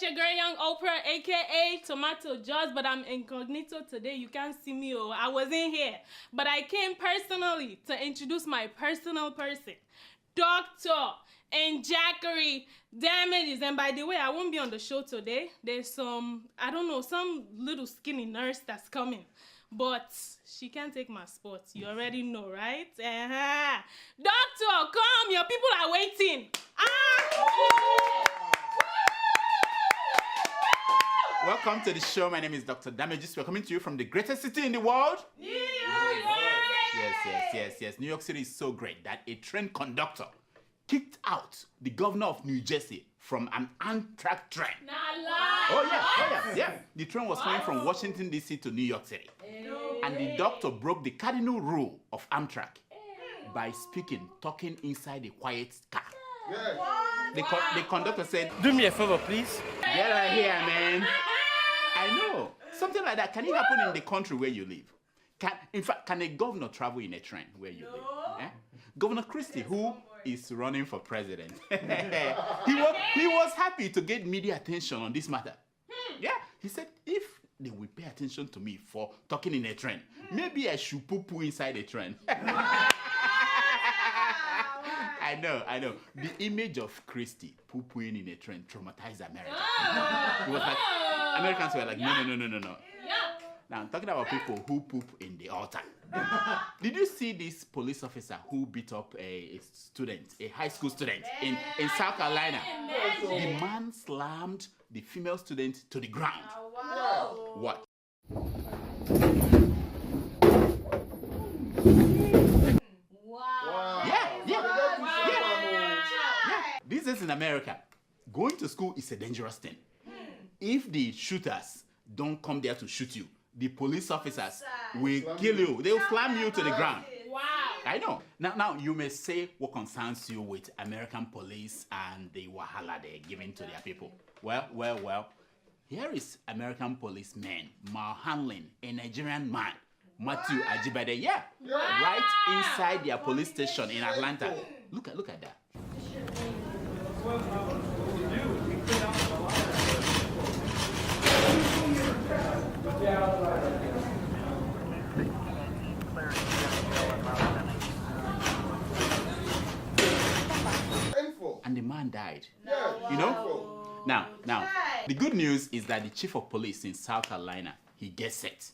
your girl, Young Oprah, aka Tomato Jaws, but I'm incognito today. You can't see me. Oh, I wasn't here, but I came personally to introduce my personal person, Doctor and Jackery Damages. And by the way, I won't be on the show today. There's some little skinny nurse that's coming, but she can't take my spot. You already know, right? Doctor, come! Your people are waiting. Welcome to the show. My name is Dr. Damages. We're coming to you from the greatest city in the world. New York! Yes. New York City is so great that a train conductor kicked out the governor of New Jersey from an Amtrak train. Oh yeah. The train was coming from Washington, D.C. to New York City. And the doctor broke the cardinal rule of Amtrak by talking inside a quiet car. The conductor said, "Do me a favor, please." "Get out here, man." I know. Something like that. Can it happen in the country where you live? Can a governor travel in a train where you live? Eh? Governor Christie, who is running for president, he was happy to get media attention on this matter. Yeah, he said, if they will pay attention to me for talking in a train, maybe I should poo-poo inside a train. I know. The image of Christie poo-pooing in a train traumatized America. It was like, Americans were like, no. Now, I'm talking about people who poop in the altar. Did you see this police officer who beat up a high school student in South Carolina? The man slammed the female student to the ground. What? This is in America. Going to school is a dangerous thing. If the shooters don't come there to shoot you, the police officers will kill you. They'll slam you to the ground. Wow. I know. Now you may say what concerns you with American police and the wahala they're giving to their people. Well. Here is American policeman manhandling a Nigerian man, Matthew Ajibade. Right inside their police station in Atlanta. Look at that. And the man died. You know? Now, the good news is that the chief of police in South Carolina, he gets it.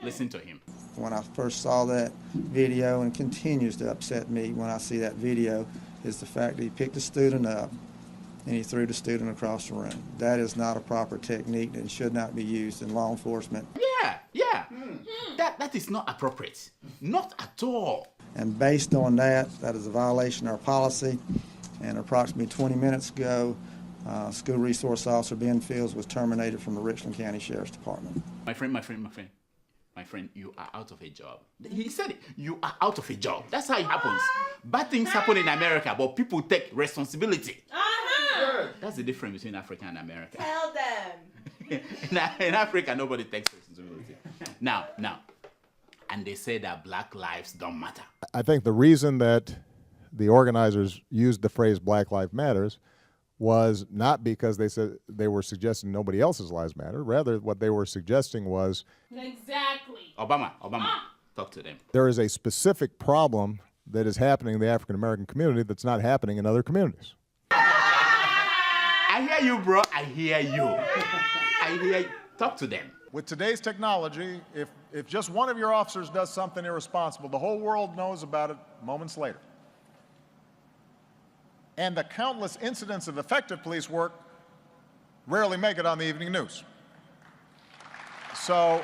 Listen to him. When I first saw that video, and continues to upset me when I see that video, is the fact that he picked a student up and he threw the student across the room. That is not a proper technique and should not be used in law enforcement. Yeah. That is not appropriate. Not at all. And based on that is a violation of our policy. And approximately 20 minutes ago, School Resource Officer Ben Fields was terminated from the Richland County Sheriff's Department. My friend, you are out of a job. He said it. You are out of a job. That's how it happens. Bad things happen in America, but people take responsibility. That's the difference between Africa and America. Tell them. In Africa, nobody takes responsibility. Now, and they say that black lives don't matter. I think the reason that the organizers used the phrase Black Lives Matters was not because they were suggesting nobody else's lives matter. Rather, what they were suggesting was Exactly. Obama, talk to them. There is a specific problem that is happening in the African American community that's not happening in other communities. I hear you, bro. I hear you. Talk to them. With today's technology, if just one of your officers does something irresponsible, the whole world knows about it moments later. And the countless incidents of effective police work rarely make it on the evening news. So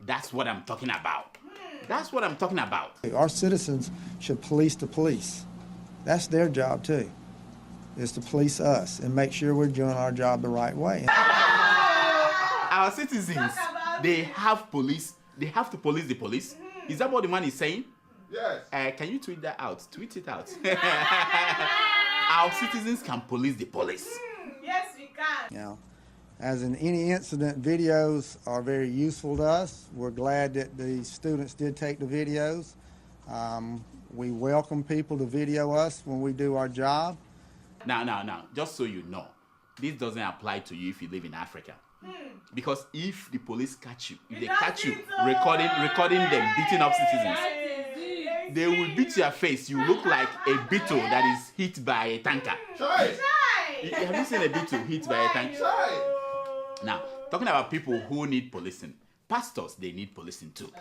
that's what I'm talking about. Our citizens should police the police. That's their job too, is to police us and make sure we're doing our job the right way. Our citizens, they have to police the police. Is that what the man is saying? Yes. Can you tweet that out? Tweet it out. Our citizens can police the police. Yes, we can. You know, as in any incident, videos are very useful to us. We're glad that the students did take the videos. We welcome people to video us when we do our job. Now, just so you know, this doesn't apply to you if you live in Africa. Because if the police catch you, if they catch you recording them beating up citizens, they will beat your face. You look like a beetle that is hit by a tanker. Have you seen a beetle hit by a tanker? Now, talking about people who need policing, pastors, they need policing too.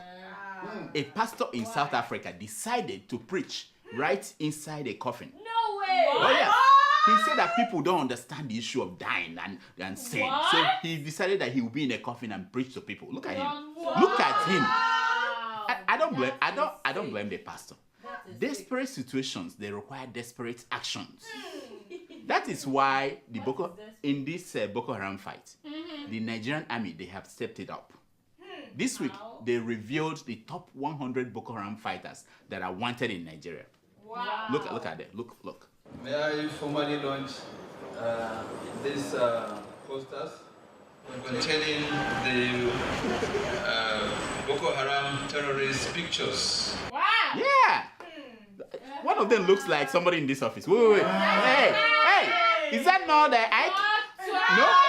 A pastor in South Africa decided to preach right inside a coffin. No way. Oh yeah. He said that people don't understand the issue of dying and sin. What? So he decided that he will be in a coffin and preach to people. Look at him. Look at him. I don't blame the pastor. Desperate situations, they require desperate actions. That is why in this Boko Haram fight, the Nigerian army, they have stepped it up. This week, they revealed the top 100 Boko Haram fighters that are wanted in Nigeria. Wow. Look at them. Look. May I formally launch these posters containing the Boko Haram terrorist pictures. Wow. Yeah. One of them looks like somebody in this office. Wait. Hey. Is that not the Ike? Doctor.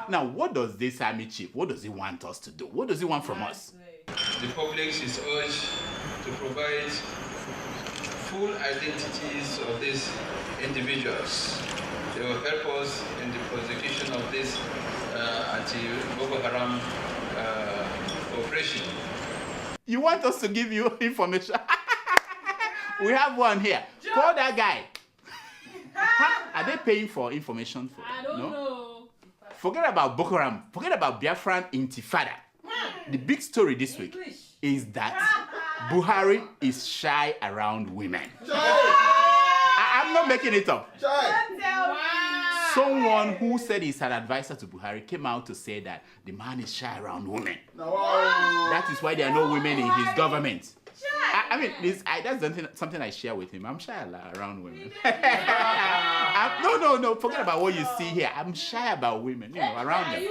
Now, what does this army chief, what does he want us to do? What does he want from us? The public is urged to provide full identities of these individuals. They will help us in the prosecution of this anti-Boko Haram operation. You want us to give you information? We have one here. Call that guy. Are they paying for information? I don't know. Forget about Boko Haram. Forget about Biafran Intifada. The big story this week is that Buhari is shy around women. I'm not making it up. Someone who said he's an advisor to Buhari came out to say that the man is shy around women. That is why there are no women in his government. I mean, that's something I share with him. I'm shy around women. No. Forget about what you see here. I'm shy about women, around them.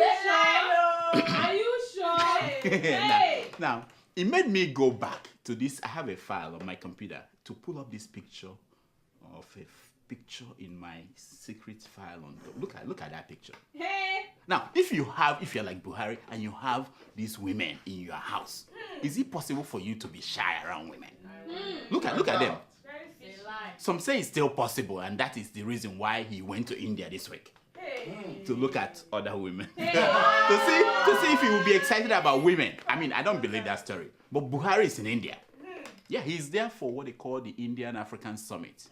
Are you sure? Hey. Now, it made me go back to this. I have a file on my computer to pull up this picture of a picture in my secret file on. Look at that picture. Hey. Now, if you're like Buhari and you have these women in your house, is it possible for you to be shy around women? Look at them. Some say it's still possible, and that is the reason why he went to India this week. To look at other women. to see if he will be excited about women. I mean, I don't believe that story. But Buhari is in India. Yeah, he's there for what they call the Indian African Summit.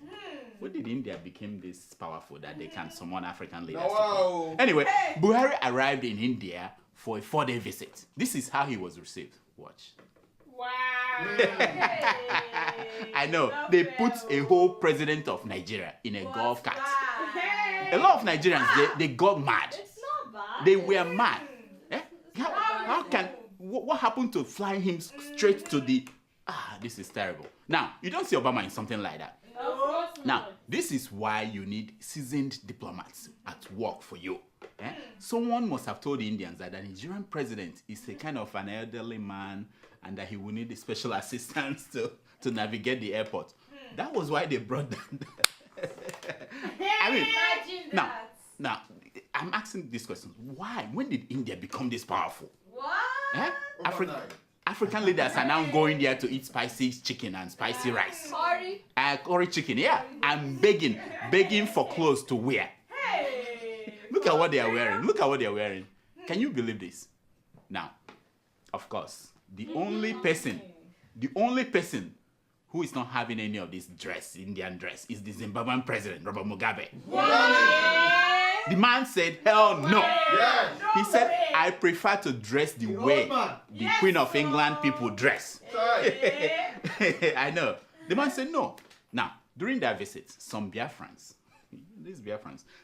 When did India become this powerful that they can summon African leaders? Anyway, Buhari arrived in India for a 4-day visit. This is how he was received. Watch. Wow. I know. They put a whole president of Nigeria in a golf cart. A lot of Nigerians, they got mad. It's not bad. They were mad. What happened to flying him straight to the... this is terrible. Now, you don't see Obama in something like that. Now, this is why you need seasoned diplomats at work for you. Someone must have told the Indians that the Nigerian president is a kind of an elderly man and that he will need a special assistance to navigate the airport. That was why they brought that. I mean, now, I'm asking this question. Why? When did India become this powerful? What? African leaders are now going there to eat spicy chicken and spicy rice. Curry chicken, yeah. And begging for clothes to wear. Look at what they are wearing. Can you believe this? Now, of course, the only person who is not having any of this Indian dress, is the Zimbabwean president, Robert Mugabe. The man said, hell no. He said, I prefer to dress the way the Queen of England people dress. I know. The man said no. Now, during their visit, some Biafrans,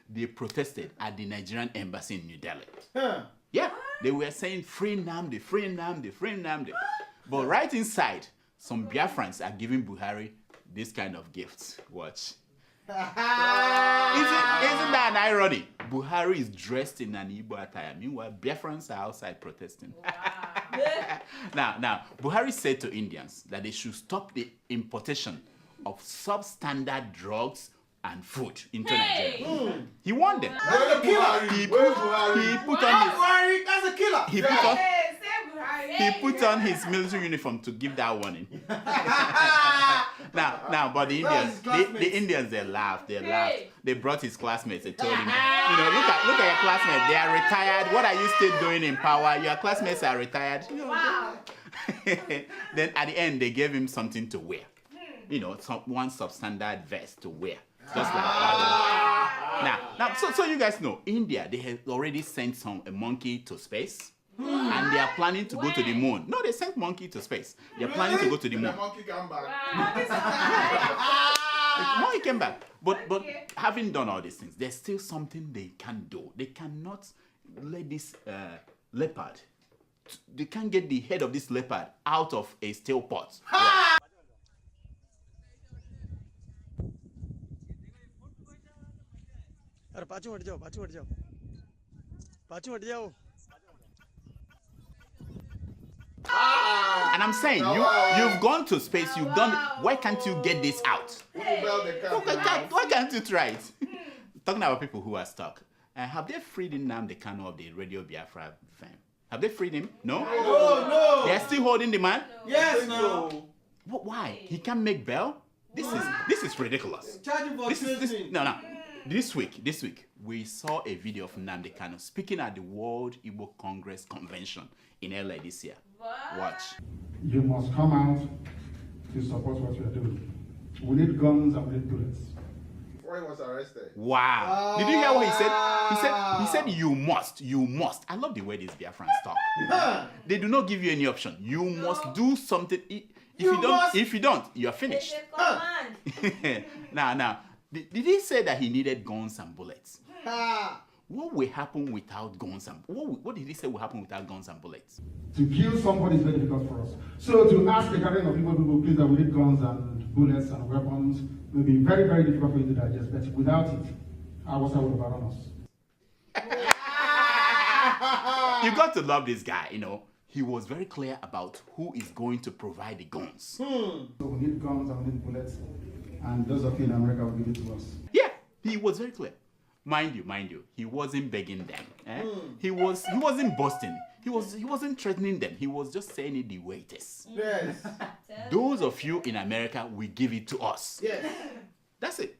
they protested at the Nigerian embassy in New Delhi. Yeah, they were saying, free Nnamdi, free Nnamdi, free Nnamdi. But right inside, some Biafrans are giving Buhari this kind of gifts. Watch. Isn't that an irony? Buhari is dressed in an Igbo attire. Meanwhile, Biafrans are outside protesting. Now, Buhari said to Indians that they should stop the importation of substandard drugs and food into Nigeria. He warned them. That's a killer. He put on his Buhari, that's a killer. he put on his military uniform to give that warning. now, but the Indians, they laughed. They brought his classmates. They told him, look at your classmates. They are retired. What are you still doing in power? Your classmates are retired. Wow. Then at the end, they gave him something to wear. One substandard vest to wear. Just like now, so you guys know, India, they have already sent a monkey to space. And they are planning to go to the moon. No, they sent monkey to space. They are planning to go to the moon. The monkey came back. Monkey came back. But having done all these things, there's still something they can do. They cannot let this leopard. They can't get the head of this leopard out of a steel pot. And I'm saying, you've gone to space, you've done. Why can't you get this out? Why can't you try it? Talking about people who are stuck. Have they freed Nnamdi Kanu of the Radio Biafra fame? Have they freed him? No? No. They're still holding the man? Yes, no. Why? He can't make bail? This is ridiculous. Charging for treason. No. This week, we saw a video of Nnamdi Kanu speaking at the World Igbo Congress Convention in LA this year. Watch. You must come out to support what we are doing. We need guns and we need bullets. Before he was arrested. Wow. Did you hear what he said? He said you must. I love the way these Biafrans talk. They do not give you any option. You must do something. If you don't, you are finished. Now, did he say that he needed guns and bullets? What will happen without guns and what did he say will happen without guns and bullets? To kill somebody is very difficult for us. So to ask a gathering of people please that we need guns and bullets and weapons will be very, very difficult for you to digest. But without it, our side will overrun us. You got to love this guy, He was very clear about who is going to provide the guns. So we need guns and we need bullets. And those of you in America will give it to us. Yeah, he was very clear. Mind you, he wasn't begging them. He wasn't boasting. He wasn't threatening them. He was just saying it the way it is. Yes. Those of you in America will give it to us. Yes. That's it.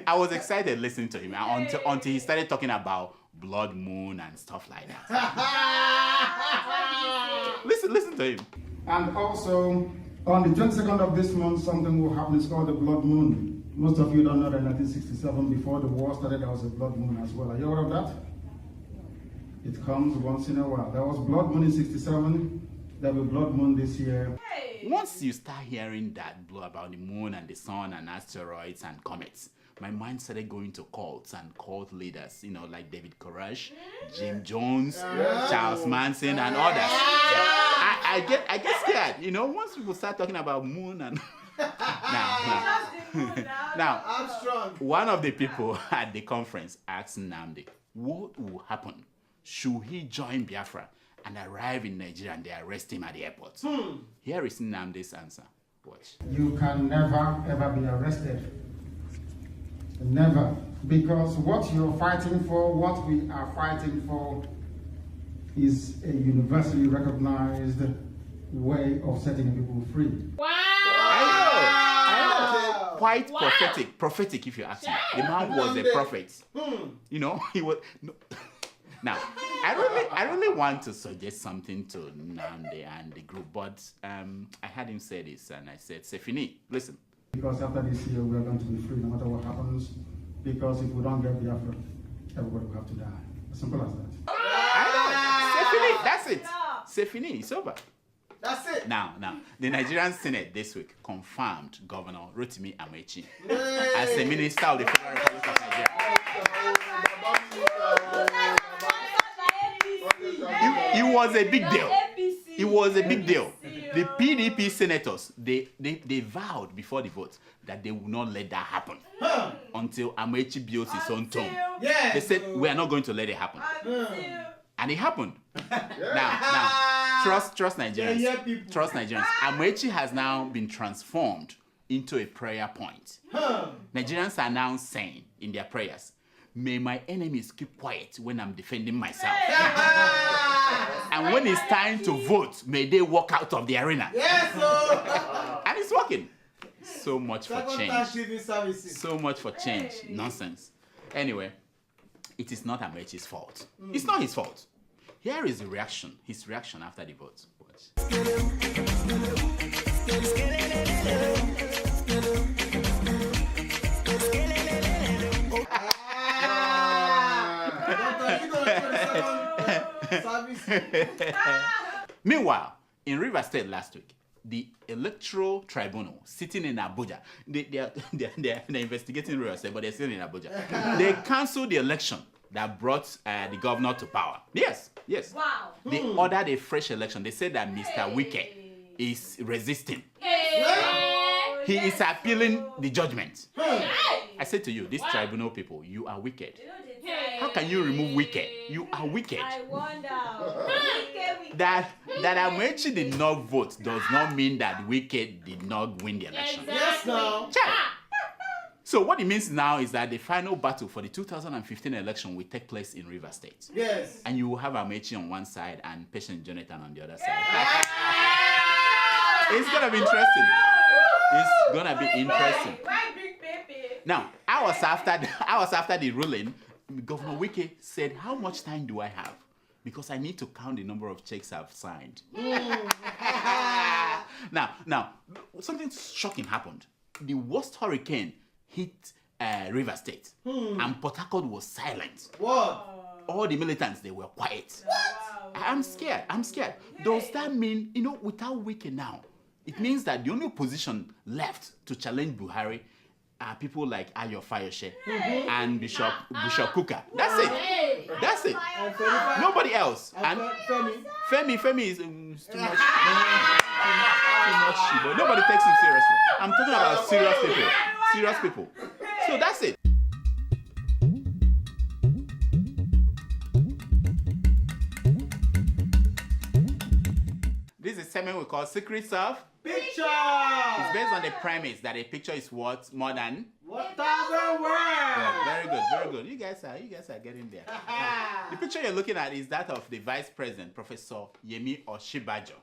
I was excited listening to him until he started talking about blood moon and stuff like that. Listen to him. And also, on the 22nd of this month, something will happen. It's called the blood moon. Most of you don't know that in 1967, before the war started, there was a blood moon as well. Are you aware of that? It comes once in a while. There was blood moon in 67. There will be blood moon this year. Once you start hearing that blow about the moon and the sun and asteroids and comets, my mind started going to cults and cult leaders, like David Koresh, Jim Jones, Charles Manson, and others. I get scared, once people start talking about moon and... Now, I'm strong. One of the people at the conference asked Nnamdi, what will happen? Should he join Biafra and arrive in Nigeria and they arrest him at the airport? Here is Nnamdi's answer. Watch. You can never, ever be arrested. Never. Because what you're fighting for, what we are fighting for, is a universally recognized way of setting people free. Wow! I know. Quite prophetic if you ask me. The man was a prophet. He was... No. Now, I really want to suggest something to Nnamdi and the group, but I had him say this, and I said, c'est fini. Listen. Because after this year, we are going to be free no matter what happens. Because if we don't get Biafra, everybody will have to die. As simple as that. I know. C'est fini. That's it. C'est fini. It's over. That's it. Now, the Nigerian Senate this week confirmed Governor Rotimi Amaechi as the Minister of the Federal Republic of Nigeria. It was a big deal. It was a big deal. The PDP senators, they vowed before the vote that they would not let that happen until Amaechi builds his own tomb. Yes. They said, we are not going to let it happen. And it happened. Now, Trust Nigerians. Yeah, people. Trust Nigerians. Amaechi has now been transformed into a prayer point. Nigerians are now saying in their prayers, may my enemies keep quiet when I'm defending myself. And when it's time to vote, may they walk out of the arena. Yes, sir. And it's working. So much for Second change. Thanksgiving services. So much for change. Nonsense. Anyway, it is not Amaechi's fault. It's not his fault. Here is the reaction, his reaction after the vote. Watch. Meanwhile, in Rivers State last week, the Electoral Tribunal sitting in Abuja, they're investigating Rivers State, but they're still in Abuja. They cancelled the election that brought the governor to power. Yes. Wow. They ordered a fresh election. They said that Mr. Wike is resisting. He is appealing the judgment. I said to you, these tribunal people, you are wicked. How can you remove wicked? You are wicked. I wonder. That Amaechi did not vote does not mean that Wicked did not win the election. Yes, now. Check. So what it means now is that the final battle for the 2015 election will take place in Rivers State. Yes. And you will have Amaechi on one side and Patient Jonathan on the other side. It's gonna be interesting. It's gonna be interesting. Why big baby? Now, hours after the ruling, Governor Wike said, how much time do I have? Because I need to count the number of checks I've signed. Now, something shocking happened. The worst hurricane hit River State, and Port Harcourt was silent. What? All the militants, they were quiet. I'm scared. Does that mean, without Wike now, it means that the only opposition left to challenge Buhari are people like Ayo Fayose and Bishop Kuka. That's it. Nobody else. And Femi is too much. But nobody takes him seriously. I'm talking about serious people. So that's it. This is a segment we call Secrets of Picture. It's based on the premise that a picture is worth more than 1,000 words. Yeah, very good. You guys are getting there. The picture you're looking at is that of the Vice President, Professor Yemi Osinbajo.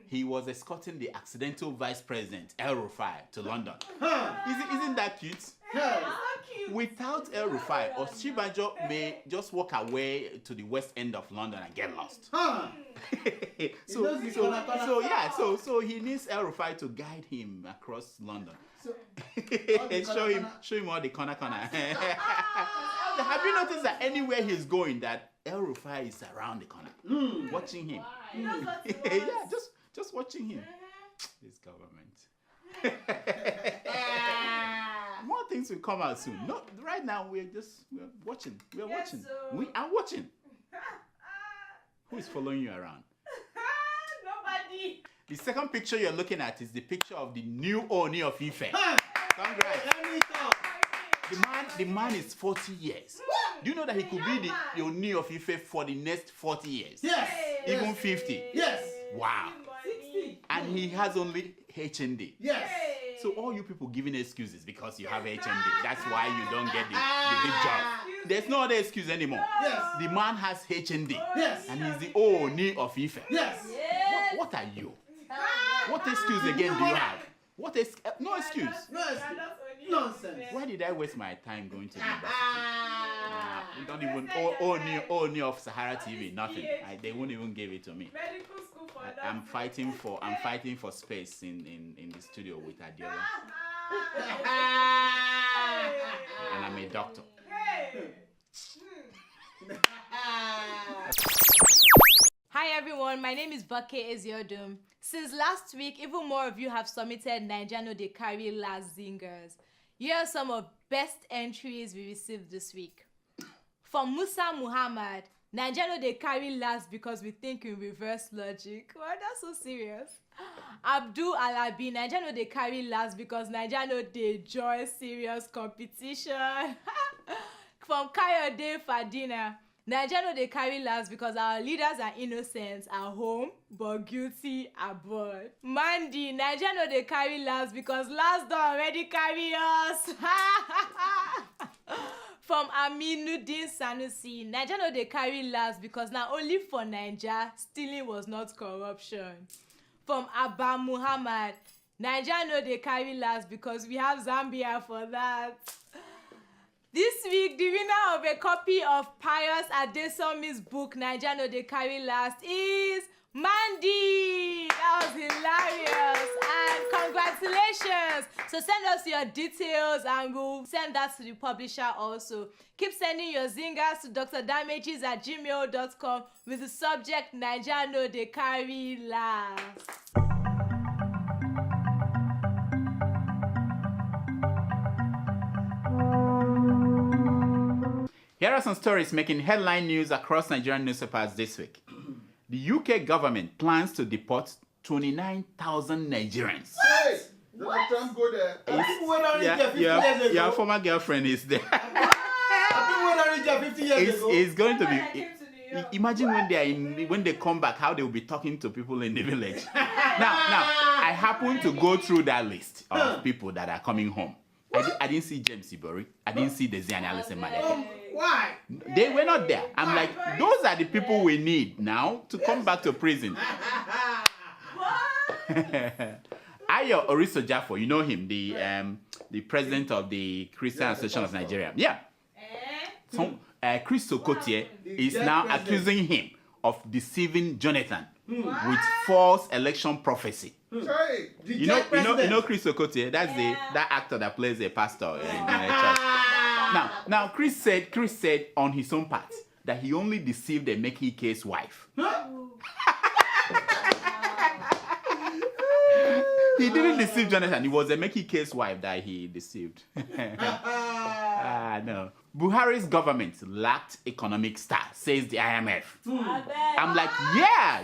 He was escorting the accidental Vice President, El Rufai, to London. Isn't that cute? Without El Rufai, Osinbajo may just walk away to the west end of London and get lost. So he needs El Rufai to guide him across London. Show him all the corner. Have you noticed that anywhere he's going, that El Rufai is around the corner, watching him? Yeah, just watching him. This government. More things will come out soon. No, right now we're watching. We're watching. We are watching. Who is following you around? Nobody. The second picture you're looking at is the picture of the new Oni of Ife. Congrats. The man is 40 years. Do you know that he could be the Oni of Ife for the next 40 years? Yes. Even 50? Yes. Wow. 60. And he has only HND. Yes. So all you people giving excuses because you have HND. That's why you don't get the big job. There's no other excuse anymore. Yes. The man has HND. Yes. And he's the Oni of Ife. Yes. What are you? What excuse again do you have? No excuse. No excuse. Nonsense. Why did I waste my time going to university? We don't even Oni of Sahara TV. Nothing. They won't even give it to me. Medical school for I'm fighting for space in the studio with Adeola, and I'm a doctor. Hi everyone, my name is Vake Eziodum. Since last week, even more of you have submitted Naija No Dey Carry last zingers. Here are some of best entries we received this week. From Musa Muhammad, Naija No Dey Carry last because we think in reverse logic. Wow, that's so serious. Abdul Alabi, Naija No Dey Carry last because Naija No Dey join serious competition. From Kayode Fadina, Naija no dey carry last because our leaders are innocent at home but guilty abroad. Mandy, Naija no dey carry last because last don already carry us. From Aminuddin Sanusi, Naija no dey carry last because na only for Naija stealing was not corruption. From Abba Muhammad, Naija no dey carry last because we have Zambia for that. This week, the winner of a copy of Pius Adesomi's book, Naija no dey carry last, is Mandy. That was hilarious. And congratulations. So send us your details and we'll send that to the publisher also. Keep sending your zingers to drdameges@gmail.com with the subject Naija no dey carry last. Here are some stories making headline news across Nigerian newspapers this week. The UK government plans to deport 29,000 Nigerians. Hey, Donald Trump go there. People went on India 50 years ago. Your former girlfriend is there. People went on India 50 years ago. It's going to When I be. came to New York. Imagine when they come back, how they will be talking to people in the village. Now, I happen to go through that list of people that are coming home. I didn't see James Ibori. I didn't see Desi and Alison Madeke. Why? They were not there. I'm like, those are the people we need now to come back to prison. Ayo Oriso Jafo, you know him, the president of the Christian Association of Nigeria. Yeah. So, Chris Sokotie is now accusing him of deceiving Jonathan with false election prophecy. Hey, You know Chris Okotie. That's that actor that plays a pastor in a church. Now Chris said on his own part that he only deceived a Mekhi K's wife. He didn't deceive Jonathan. It was a Mekhi K's wife that he deceived. No. Buhari's government lacked economic style, says the IMF. I'm like, yeah.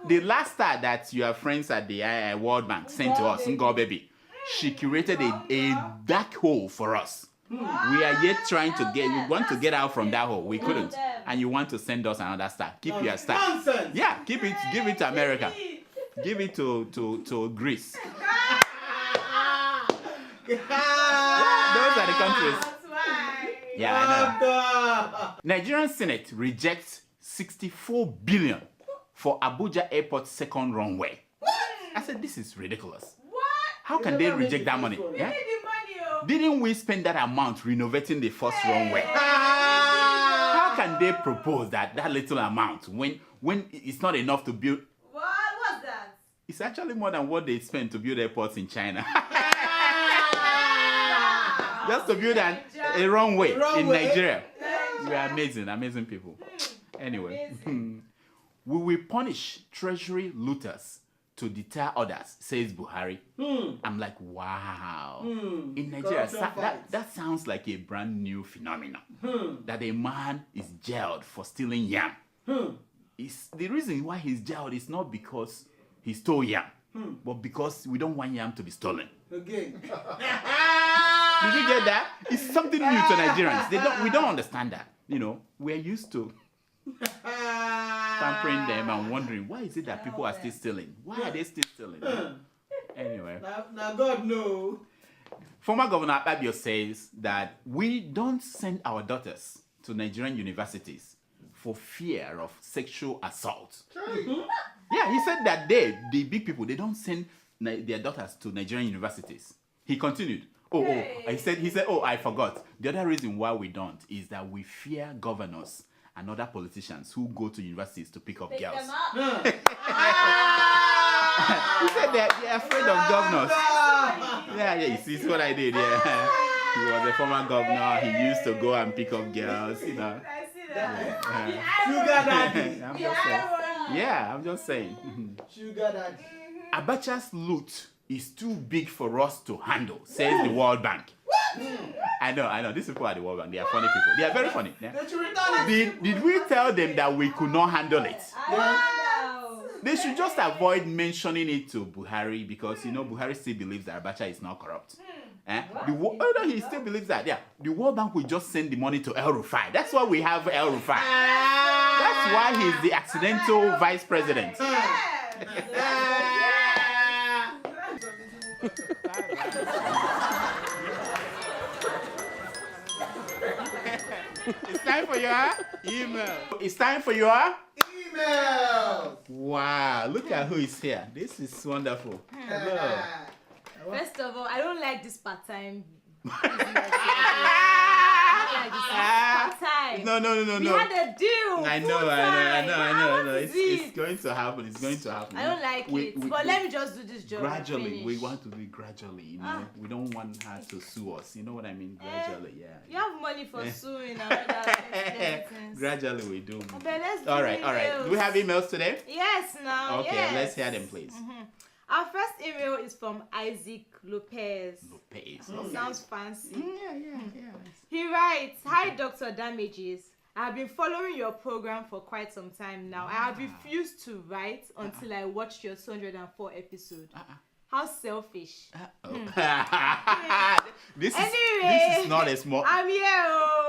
The last star that your friends at the World Bank sent to us, Ngo Baby, she curated a dark hole for us. We are yet trying to we want to get out from that hole. We couldn't. And you want to send us another star. Keep your star. Nonsense. Yeah, give it to America. Give it to Greece. Those are the countries. Yeah, I know. Nigerian Senate rejects 64 billion for Abuja Airport second runway. I said, this is ridiculous. How can they reject that money? Yeah? Didn't we spend that amount renovating the first runway? How can they propose that little amount when it's not enough to build? What was that? It's actually more than what they spent to build airports in China. Just to build a runway in Nigeria. We are amazing people. Anyway, we will punish treasury looters to deter others, says Buhari. I'm like, wow. In Nigeria, that sounds like a brand new phenomenon. That a man is jailed for stealing yam. The reason why he's jailed is not because he stole yam, but because we don't want yam to be stolen. Again. Did you get that? It's something new to Nigerians. We don't understand that. You know, we're used to pampering them and wondering, why is it that people are still stealing? Why are they still stealing? Anyway. Now God knows. Former Governor Abio says that we don't send our daughters to Nigerian universities for fear of sexual assault. Yeah, he said that the big people, they don't send their daughters to Nigerian universities. He continued. He said, I forgot. The other reason why we don't is that we fear governors and other politicians who go to universities to pick up girls. He said they're afraid of governors. Yeah, you see what I did, yeah. He was a former governor. He used to go and pick up girls, you know. I see that. Sugar daddy. I'm just saying. Sugar daddy. Abacha's loot is too big for us to handle, says the World Bank. I know. These people are the World Bank. They are funny people. They are very funny. Yeah? Did we tell them that we could not handle it? They should just avoid mentioning it to Buhari because, Buhari still believes that Abacha is not corrupt. No, he still believes that. Yeah, the World Bank will just send the money to El Rufai. That's why we have El Rufai. That's why he's the accidental vice president. It's time for your email. It's time for your Email. Wow, look at who is here. This is wonderful. Hello. First of all, I don't like this part-time. No. We had a deal. I know. It's going to happen. It's going to happen. I don't like it. But let me just do this job. Gradually, we want to do it gradually. You know, we don't want her to sue us. You know what I mean? Gradually, yeah. You have money for suing and all that. Gradually, we do. Okay, let's do all right. Do we have emails today? Yes, now. Okay, yes. Let's hear them, please. Our first email is from Isaac Lopez. Sounds fancy. Yeah. He writes, "Hi, Dr. Damages. I have been following your program for quite some time now. I have refused to write until I watched your 204 episode. How selfish." This is not a small. I'm here.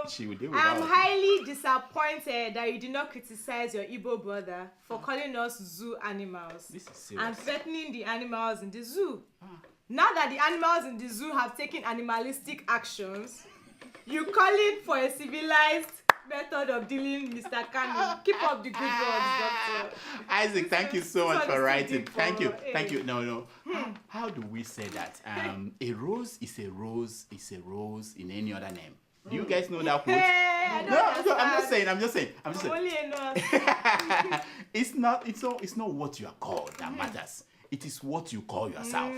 She will deal with I'm all. highly disappointed that you did not criticize your Igbo brother for calling us zoo animals This is serious. and threatening the animals in the zoo. Now that the animals in the zoo have taken animalistic actions, you calling for a civilized method of dealing, Mr. Kanu. Keep up the good work, doctor. Isaac, thank you so much for writing. Thank you. Hey. No. How do we say that? A rose is a rose in any other name. Do you guys know that quote? No, I'm just saying. It's not what you are called that matters. It is what you call yourself.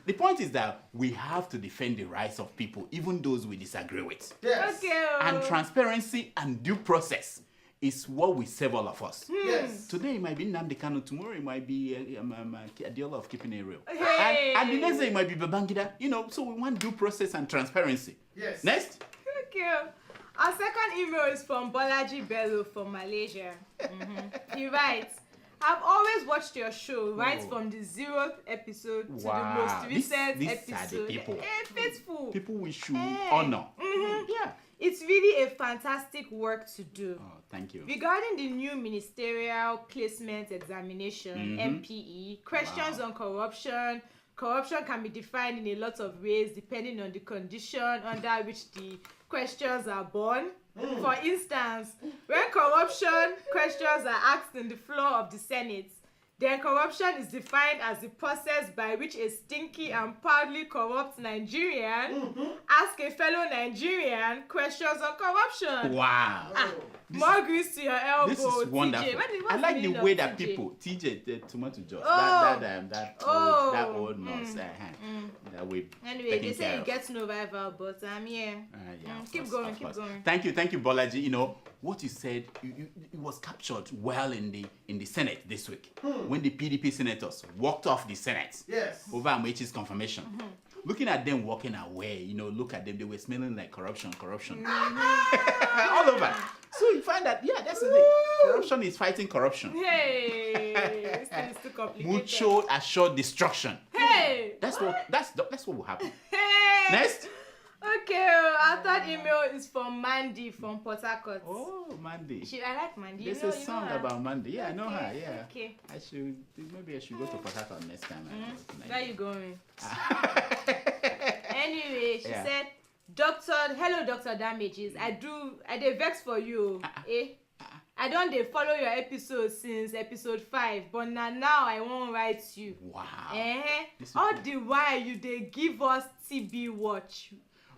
The point is that we have to defend the rights of people, even those we disagree with. Yes. Okay. And transparency and due process is what we serve all of us. Yes. Today it might be Nnamdi Kanu, tomorrow it might be Adeola of keeping it real. Hey. And the next day it might be Babangida. So we want due process and transparency. Yes. Next. Okay. Our second email is from Bolaji Bello from Malaysia. He writes, "I've always watched your show right from the 0th episode to the most recent these episode. are the people. Faithful. People we should honor. Yeah. It's really a fantastic work to do. Oh, thank you. Regarding the new Ministerial Placement Examination, MPE, questions on corruption. Corruption can be defined in a lot of ways depending on the condition under which the questions are born. For instance, when corruption questions are asked in the floor of the Senate, then corruption is defined as the process by which a stinky and proudly corrupt Nigerian asks a fellow Nigerian questions on corruption. Wow. More grease to your elbow. This is wonderful. TJ. What's I like the way meaning that of TJ? people, TJ, the tomato juice, Oh. that old nurse, that we Anyway, taking they say care it of. gets no rival, but I'm here. Yeah, of Keep course, going. Thank you, Bolaji. What you said, it was captured well in the Senate this week when the PDP senators walked off the Senate over Amaechi's confirmation. Looking at them walking away, look at them, they were smelling like corruption. All over. So you find that, that's the thing. Corruption is fighting corruption. Hey, this thing is too complicated. Mutual assured destruction. Hey, That's what will happen. hey. Next. Okay, our third email is from Mandy from Port Harcourt. Oh, Mandy. I like Mandy. There's you a know song her. about Mandy. Yeah, I know her. Yeah. Okay. Maybe I should go to Port Harcourt next time. Where you going? Anyway, she Yeah. said, Hello, Dr. Damages. I dey vex for you. I don't dey follow your episode since episode 5, but now I won't write you. Wow. All the while you dey give us TB watch.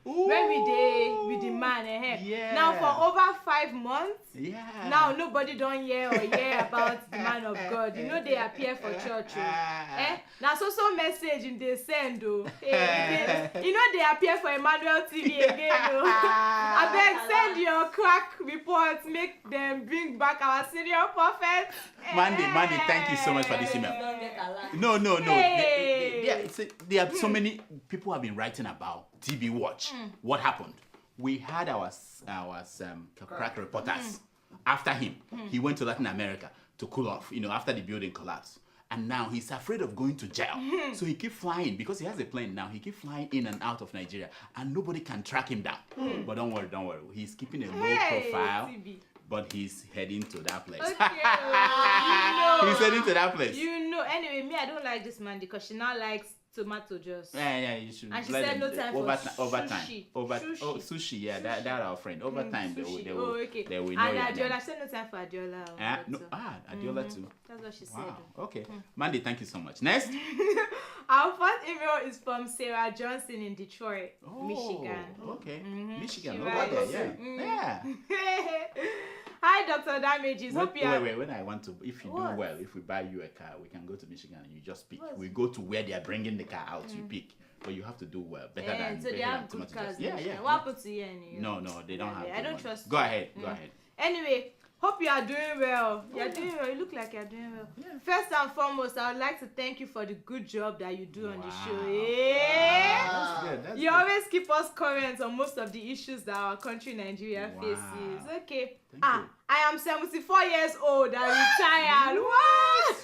Ooh. When we dey with the man, Yeah. Now for over 5 months, Yeah. now nobody don hear about the man of God. They appear for church. Now so message in dey send they appear for Emmanuel TV again. Abeg send your crack report, make them bring back our senior prophet. Mandy, thank you so much for this email. No. Hey. There are so many people have been writing about TB Watch. What happened? We had our crack reporters. After him, he went to Latin America to cool off, after the building collapsed. And now he's afraid of going to jail. So he keeps flying because he has a plane now. He keeps flying in and out of Nigeria and nobody can track him down. But don't worry. He's keeping a low profile, but he's heading to that place. Okay, He's heading to that place. Anyway, me, I don't like this man because she now likes tomato juice. Yeah, you should. And she let said them, no time over for time. sushi. Sushi. Yeah, that our friend. Over time, they will okay. they will know. And your Adeola, name. she said no time for Adeola. Adeola too. That's what she said. Wow. Okay. Mandy, thank you so much. Next. Our first email is from Sarah Johnson in Detroit, Michigan. Okay. Michigan. She Over writes, there. Yeah. Hi, Dr. Damages. Wait. When I want to, if you do well, if we buy you a car, we can go to Michigan and you just pick. We go to where they are bringing the car out. You pick, but you have to do well, better than. So they have good cars. Yeah. What happened to you? No, they don't have. I don't trust. Go ahead. Anyway, hope you are doing well. You're doing well. You look like you're doing well. Yeah. First and foremost, I would like to thank you for the good job that you do on the show. Yeah. That's good. You always keep us current on most of the issues that our country, Nigeria, faces. Okay. I am 74 years old and retired. What?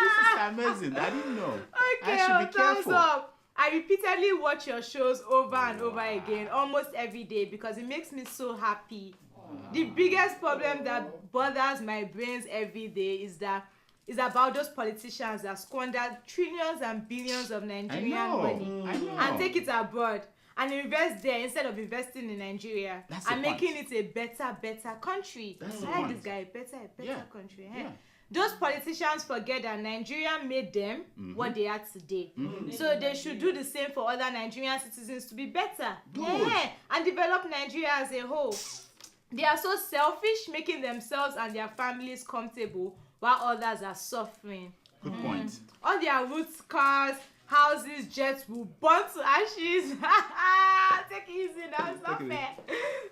This is amazing. I didn't know. Okay, I should be careful. Up. I repeatedly watch your shows over and over again, almost every day, because it makes me so happy. The biggest problem that bothers my brains every day is about those politicians that squander trillions and billions of Nigerian money and take it abroad and invest there instead of investing in Nigeria and making it a better country. I like this guy, a better country. Yeah. Those politicians forget that Nigeria made them what they are today. So they should do the same for other Nigerian citizens to be better. Yeah, and develop Nigeria as a whole. They are so selfish, making themselves and their families comfortable while others are suffering. Good point. All their roots, cars, houses, jets will burn to ashes. Take it easy now, it's not fair.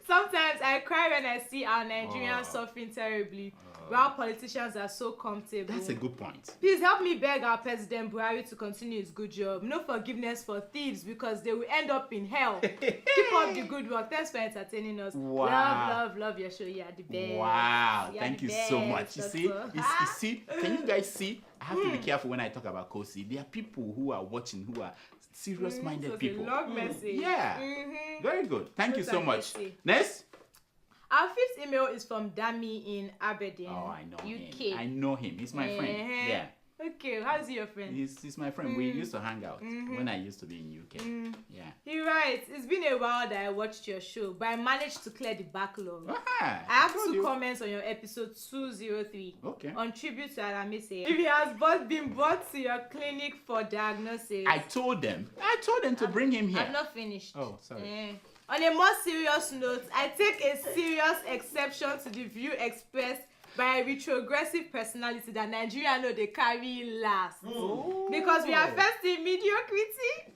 Sometimes I cry when I see our Nigerians suffering terribly while politicians are so comfortable. That's a good point. Please help me beg our President Buhari to continue his good job. No forgiveness for thieves because they will end up in hell. Keep up the good work. Thanks for entertaining us. Wow. Love your show. You are the best. Wow. Thank you so much. You see? Can you guys see? I have to be careful when I talk about Kosi. There are people who are watching who are serious-minded people. Long message. Yeah. Very good. Thank you so much. Next. Our fifth email is from Dami in Aberdeen, I know UK. him. I know him. He's my friend. Yeah. Okay, how's he your friend? He's my friend. We used to hang out when I used to be in UK. Yeah. He writes, it's been a while that I watched your show, but I managed to clear the backlog. I have two comments on your episode 203 on tribute to Alamese. If he has been brought to your clinic for diagnosis. I told them to bring him here. I'm not finished. Oh, sorry. On a more serious note, I take a serious exception to the view expressed by a retrogressive personality that Nigeria know they carry last. Because we are first in mediocrity.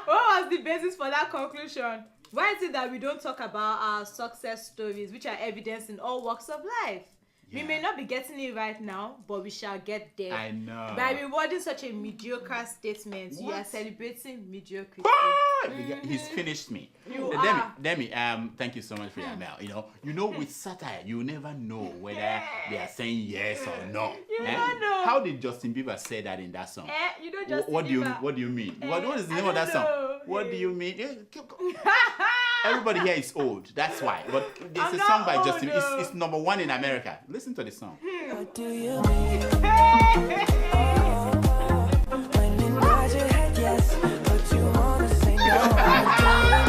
What was the basis for that conclusion? Why is it that we don't talk about our success stories, which are evidenced in all walks of life? We may not be getting it right now, but we shall get there. I know. By rewarding such a mediocre statement, you are celebrating mediocrity. He's finished me. Demi, thank you so much for your mail. You know, with satire, you never know whether they are saying yes or no. You don't know. How did Justin Bieber say that in that song? You know Justin What do you mean? What is the name of that song? What do you mean? Everybody here is old. That's why. But there's a song by Justin. It's #1 in America. Listen to the song. What do you mean? When you nod your head yes, but you wanna say no.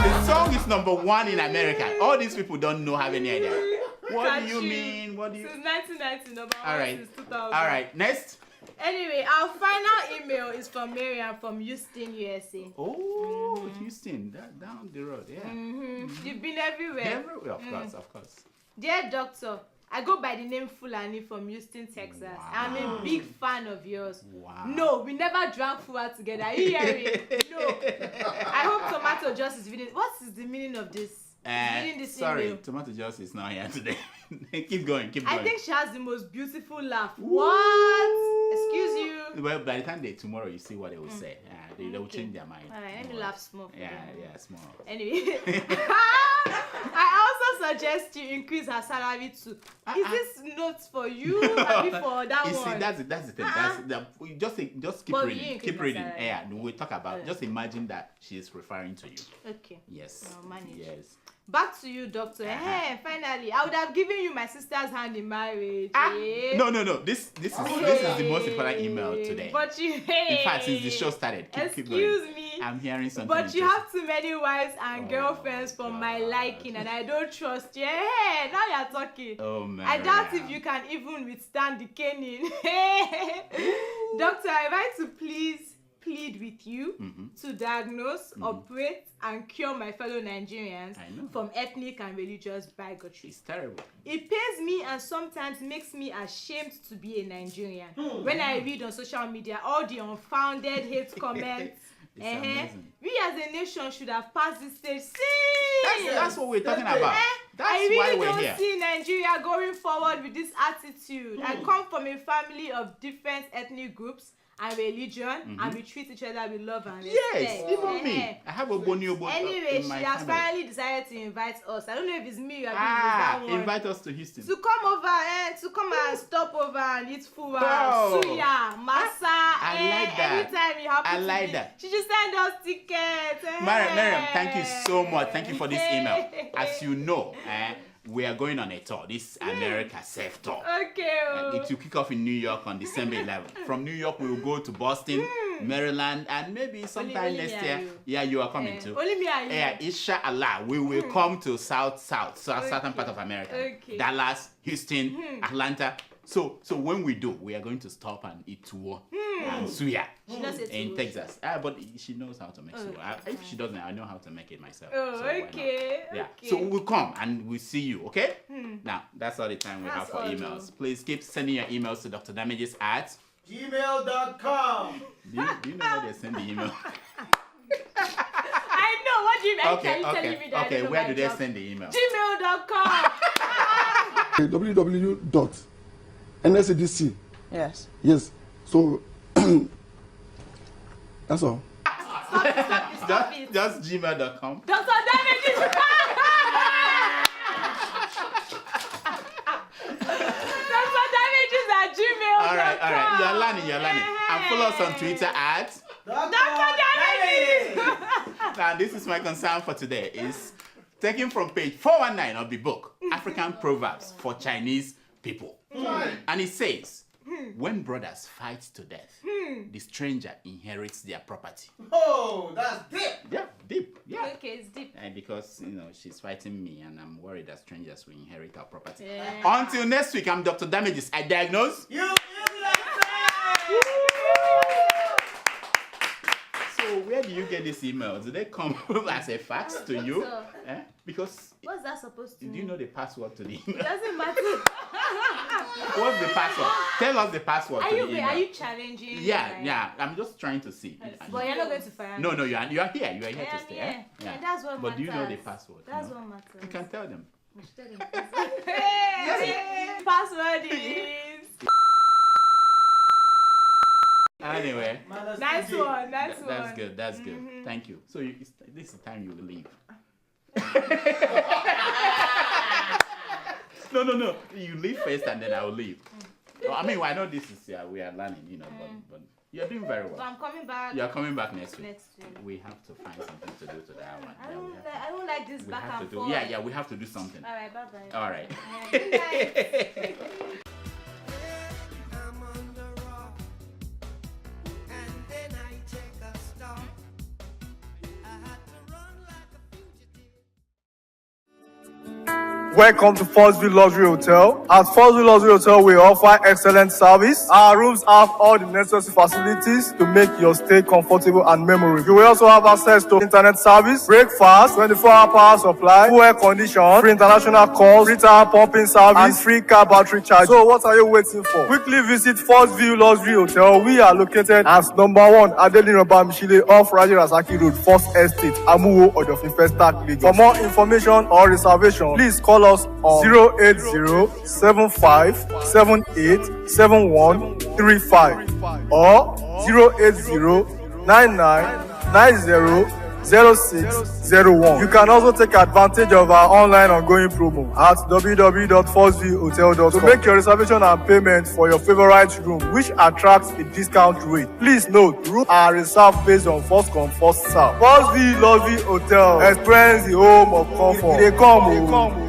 The song is #1 in America. All these people don't know, have any idea. What do you mean? What do you? Since 1990, All right. since 2000. All right. Next. Anyway, our final email is from Mariam from Houston, USA. Oh, Houston, down the road, yeah. You've been everywhere. Everywhere, of course. Dear Doctor, I go by the name Fulani from Houston, Texas. Wow. I'm a big fan of yours. Wow. No, we never drank fuwa together. Are you hearing? No. I hope tomato juice is reading. What is the meaning of this? Sorry, email? Tomato juice is not here today. Keep going. I think she has the most beautiful laugh. What? Excuse you. Well, by the time tomorrow you see what they will say. They will change their mind. All right, let me laugh small. Yeah, small. Anyway, I also suggest you increase her salary too. Is this notes for you or for that You one? see, that's the thing. Just keep But reading. you Keep reading. salary. Yeah, we'll talk about. Just imagine that she is referring to you. Okay. Yes. I'll manage. Yes. Back to you, doctor. Finally, I would have given you my sister's hand in marriage. No. This is the most important email today. But you, in fact, since the show started, keep going. Excuse me. I'm hearing something. But you have too many wives and girlfriends for my liking, and I don't trust you. Hey, now you're talking. Oh man. I doubt if you can even withstand the caning. Doctor, I'd like to plead with you to diagnose, operate, and cure my fellow Nigerians from ethnic and religious bigotry. It's terrible. It pains me and sometimes makes me ashamed to be a Nigerian. When I read on social media all the unfounded hate comments, we as a nation should have passed this stage. That's what we're talking about. That's I really why we're don't here. see Nigeria going forward with this attitude. I come from a family of different ethnic groups and religion, and we treat each other with love and respect. Yes, even me. I have a bonio. Anyway, in my she has family. finally decided to invite us. I don't know if it's me or that one. Invite us to Houston. To come over to come and stop over and eat fuwa, Oh. suya, masa. I like that. Anytime you happen I to like be, that. she just send us tickets. Miriam, thank you so much. Thank you for this email. As you know, we are going on a tour, this America Safe Tour. Okay. It will kick off in New York on December 11th. From New York, we will go to Boston, Maryland, and maybe sometime Only next me year. and you. Yeah, you are coming too. Only me and you. Yeah, inshallah, we will come to southern part of America. Okay. Dallas, Houston, Atlanta. So when we do, we are going to stop and eat tuwo and suya She knows it's in tuwo. Texas. But she knows how to make suya. If she doesn't, I know how to make it myself. Oh, so why not? okay. Yeah. Okay. So we'll come and we'll see you, okay? Now, that's all the time we have That's for all. emails. Please keep sending your emails to Dr. Damages at gmail.com. Do you know where they send the email? I know. What do you mean? Okay, telling me that I don't know where my do they job? send the email? Gmail.com. www.nscdc. Yes. Yes. So that's all. Stop it. Just gmail.com. Dr. Damages. Dr. Damages at gmail.com. All right. You're learning. And follow us on Twitter at Dr. Damages. Now, this is my concern for today. Is taken from page 419 of the book, African Proverbs for Chinese People. And it says, when brothers fight to death, the stranger inherits their property. Oh, that's deep. Yeah, deep. Yeah. Okay, it's deep. And because, she's fighting me and I'm worried that strangers will inherit our property. Yeah. Until next week, I'm Dr. Damages. I diagnose. You So where do you get these emails? Do they come as a fax to you? Doctor. Because What's that supposed to do mean? you know the password to the email? It doesn't matter. What's the password? Tell us the password to the email. Are you challenging? Yeah. I'm just trying to see. But you're not going to fire me. No, you are here. You are here to stay. Yeah. Yeah. And that's what But matters. do you know the password? That's No? what matters. You can tell them. Password is. Anyway. Nice one. That's good. That's good. Thank you. So this is the time you will leave. No. You leave first and then I will leave. I mean, I know this is we are learning, but you're doing very But well. I'm coming back. You're coming back next week. Next week. We have to find something to do to that one. I don't like this We back have and to do. forth. Yeah, we have to do something. All right, bye-bye. All right. Good night. I'm on the rock, and then I take a stop. I had to run like a fugitive. Welcome to Forestville Luxury Hotel. At Forestville Luxury Hotel, we offer excellent service. Our rooms have all the necessary facilities to make your stay comfortable and memorable. You will also have access to internet service, breakfast, 24-hour power supply, full air condition, free international calls, free tire pumping service, and free car battery charge. So what are you waiting for? Quickly visit Forestville Luxury Hotel. We are located at number 1 Adeola Mishile off Raji Rasaki Road, First Estate, Amuwo, Odofin Festac, Lagos. For more information or reservation, please call us on 08075787135 or 0809990 0601. You can also take advantage of our online ongoing promo at www.4zhotel.com to make your reservation and payment for your favorite room, which attracts a discount rate. Please note, rooms are reserved based on first come, first serve. 4Z Hotel. Experience the home of comfort. They come.